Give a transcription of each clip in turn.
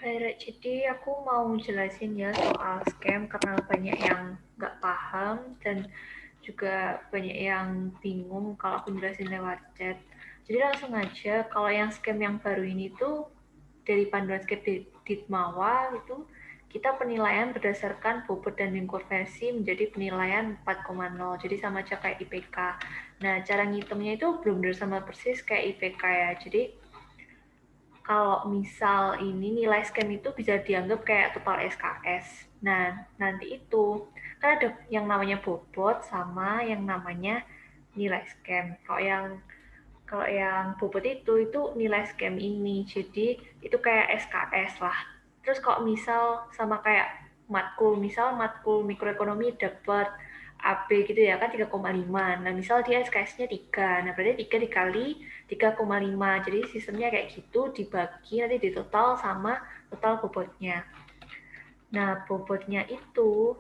Hai Rek, jadi aku mau jelasin ya soal scam karena banyak yang nggak paham dan juga banyak yang bingung kalau aku jelasin lewat chat. Jadi langsung aja, kalau yang scam yang baru ini tuh dari panduan scam Ditmawa itu kita penilaian berdasarkan bobot dan lingkup versi menjadi penilaian 4,0, jadi sama aja kayak IPK. Nah, cara ngitungnya itu benar-benar sama persis kayak IPK ya. Jadi kalau misal ini nilai scam itu bisa dianggap kayak total SKS. Nah, nanti itu kan ada yang namanya bobot sama yang namanya nilai scam. Kalau yang bobot itu nilai scam ini. Jadi itu kayak SKS lah. Terus kalau misal sama kayak matkul, misal matkul mikroekonomi dapat AB gitu ya kan 3,5. Nah, misal dia SKS-nya 3. Nah, berarti 3 dikali 3,5. Jadi sistemnya kayak gitu dibagi nanti di total sama total bobotnya. Nah, bobotnya itu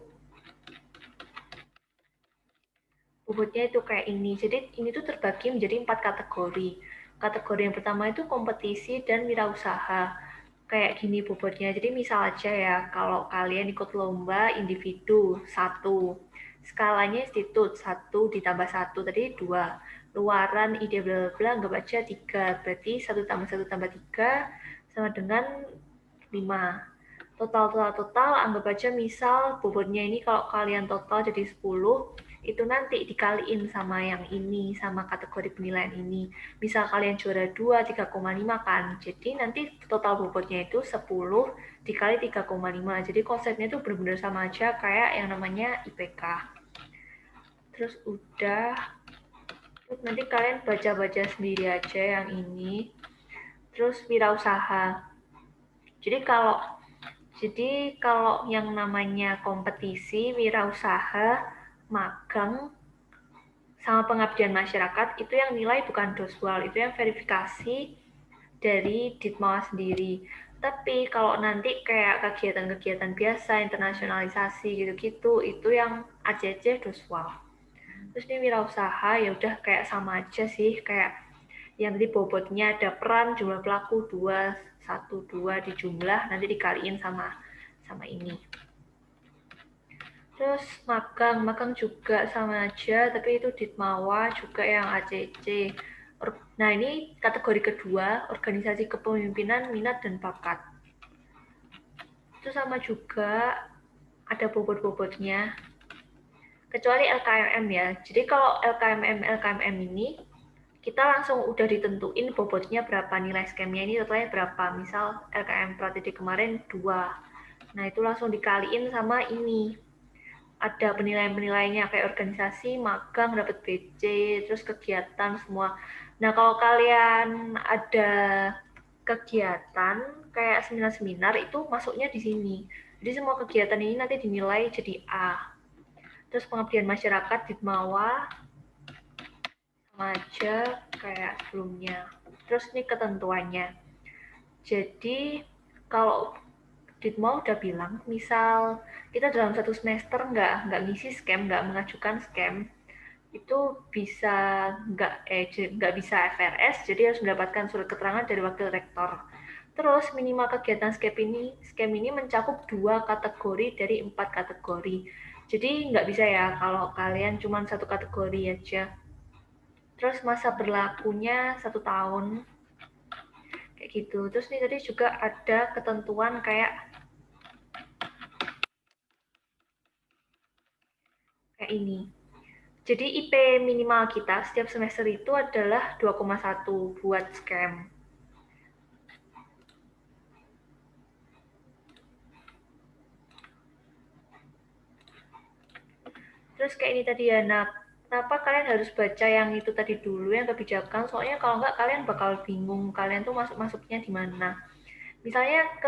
kayak ini. Jadi ini tuh terbagi menjadi 4 kategori. Kategori yang pertama itu kompetisi dan wirausaha. Kayak gini bobotnya. Jadi misal aja ya, kalau kalian ikut lomba individu 1, skalanya institut 1 ditambah 1 tadi 2, luaran ide bla bla bla anggap aja 3. Berarti 1 tambah 1 tambah 3 sama dengan 5. Total anggap aja misal bobotnya ini kalau kalian total jadi 10, itu nanti dikaliin sama yang ini, sama kategori penilaian ini. Misal kalian juara 2 3,5 kan, jadi nanti total bobotnya itu 10 dikali 3,5. Jadi konsepnya itu benar-benar sama aja kayak yang namanya IPK. Terus udah, terus nanti kalian baca-baca sendiri aja yang ini. Terus wirausaha. Jadi kalau Jadi kalau yang namanya kompetisi, wirausaha, magang, sama pengabdian masyarakat itu yang nilai bukan doswal, itu yang verifikasi dari Ditmawa sendiri. Tapi kalau nanti kayak kegiatan-kegiatan biasa, internasionalisasi gitu-gitu, itu yang ACC doswal. Terus ini wirausaha ya udah kayak sama aja sih, kayak yang tadi bobotnya ada peran jumlah pelaku 2, 1, 2 dijumlah nanti dikaliin sama sama ini. Terus magang juga sama aja, tapi itu Ditmawa juga yang ACC. Nah, ini kategori kedua, organisasi kepemimpinan, minat, dan bakat. Itu sama juga ada bobot-bobotnya, kecuali LKMM ya. Jadi kalau LKMM ini, kita langsung udah ditentuin bobotnya berapa, nilai scamnya ini totalnya berapa. Misal LKM Pratidi kemarin 2. Nah, itu langsung dikaliin sama ini, ada penilaian-penilaiannya kayak organisasi, magang, dapat BC, terus kegiatan semua. Nah, kalau kalian ada kegiatan kayak seminar-seminar itu masuknya di sini. Jadi semua kegiatan ini nanti dinilai jadi A. Terus pengabdian masyarakat di bawah sama aja kayak sebelumnya. Terus ini ketentuannya. Jadi kalau Ditmo udah bilang, misal kita dalam satu semester nggak ngisi scam, nggak mengajukan scam, itu bisa nggak bisa FRS, jadi harus mendapatkan surat keterangan dari wakil rektor. Terus minimal kegiatan scam ini mencakup 2 kategori dari 4 kategori. Jadi nggak bisa ya kalau kalian cuma satu kategori aja. Terus masa berlakunya 1 tahun kayak gitu. Terus nih tadi juga ada ketentuan kayak ini. Jadi IP minimal kita setiap semester itu adalah 2,1 buat scam. Terus kayak ini tadi ya, nah kenapa kalian harus baca yang itu tadi dulu, yang kebijakan? Soalnya kalau nggak kalian bakal bingung, kalian tuh masuknya di mana. Misalnya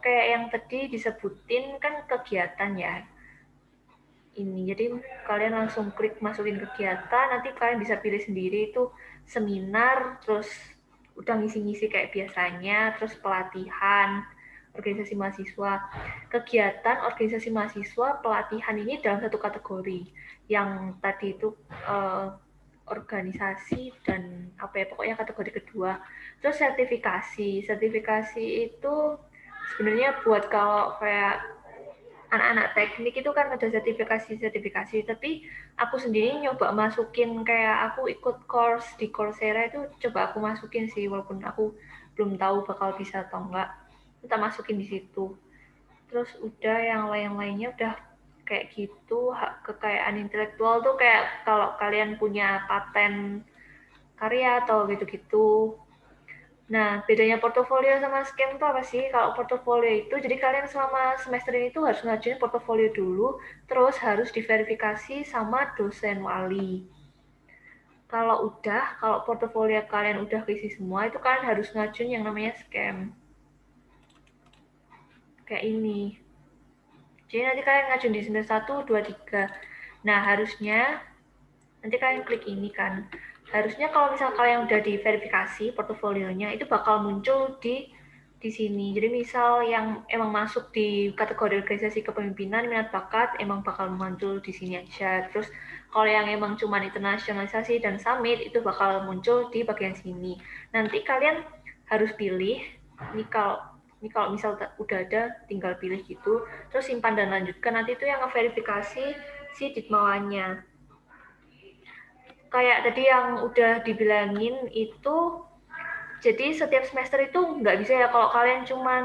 kayak yang tadi disebutin kan kegiatan ya, ini. Jadi kalian langsung klik masukin kegiatan, nanti kalian bisa pilih sendiri itu seminar, terus udah ngisi-ngisi kayak biasanya, terus pelatihan, organisasi mahasiswa. Kegiatan organisasi mahasiswa, pelatihan ini dalam satu kategori. Yang tadi itu eh, organisasi dan apa ya, pokoknya kategori kedua. Terus sertifikasi. Sertifikasi itu sebenarnya buat kalau kayak anak-anak teknik itu kan ada sertifikasi, tapi aku sendiri nyoba masukin kayak aku ikut course di Coursera itu coba aku masukin sih walaupun aku belum tahu bakal bisa atau enggak. Kita masukin di situ. Terus udah yang lain-lainnya udah kayak gitu, hak kekayaan intelektual tuh kayak kalau kalian punya paten karya atau gitu-gitu. Nah, bedanya portofolio sama scam itu apa sih? Kalau portofolio itu, jadi kalian selama semester ini tuh harus ngajuin portofolio dulu, terus harus diverifikasi sama dosen wali. Kalau portofolio kalian udah keisi semua, itu kalian harus ngajuin yang namanya scam. Kayak ini. Jadi nanti kalian ngajuin di semester 1, 2, 3. Nah, harusnya, nanti kalian klik ini kan. Harusnya kalau misal kalian udah diverifikasi portofolionya, itu bakal muncul di sini. Jadi misal yang emang masuk di kategori organisasi kepemimpinan minat bakat emang bakal muncul di sini aja. Terus kalau yang emang cuma internasionalisasi dan summit itu bakal muncul di bagian sini. Nanti kalian harus pilih ini kalau misal udah ada tinggal pilih gitu, terus simpan dan lanjutkan. Nanti itu yang ngeverifikasi si ditmawanya. Kayak tadi yang udah dibilangin itu, jadi setiap semester itu nggak bisa ya kalau kalian cuman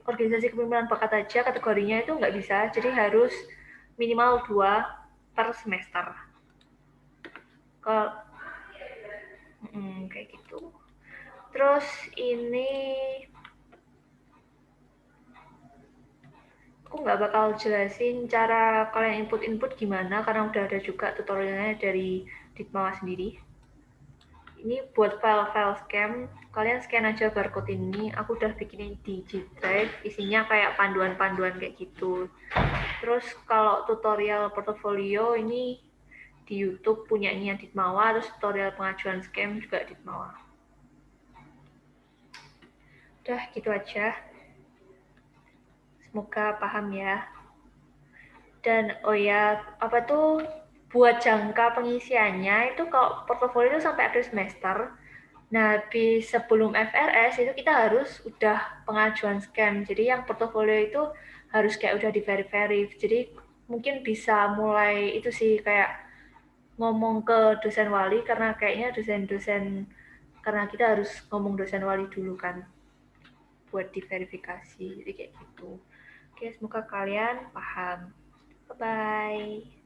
organisasi kepemimpinan bakat aja kategorinya itu nggak bisa, jadi harus minimal 2 per semester. Kalau kayak gitu. Terus ini aku nggak bakal jelasin cara kalian input gimana karena udah ada juga tutorialnya dari Ditmawa sendiri. Ini buat file-file scam, kalian scan aja barcode ini. Aku udah bikinin di G Drive, isinya kayak panduan-panduan kayak gitu. Terus kalau tutorial portofolio ini di YouTube punyanya Ditmawa, terus tutorial pengajuan scam juga Ditmawa. Udah gitu aja. Semoga paham ya. Dan oh ya, apa tuh buat jangka pengisiannya itu kalau portofolio itu sampai akhir semester. Nah, sebelum FRS itu kita harus udah pengajuan scam. Jadi yang portofolio itu harus kayak udah di-verif. Jadi mungkin bisa mulai itu sih kayak ngomong ke dosen wali karena kayaknya dosen-dosen karena kita harus ngomong dosen wali dulu kan buat diverifikasi. Jadi kayak gitu. Oke, semoga kalian paham. Bye-bye.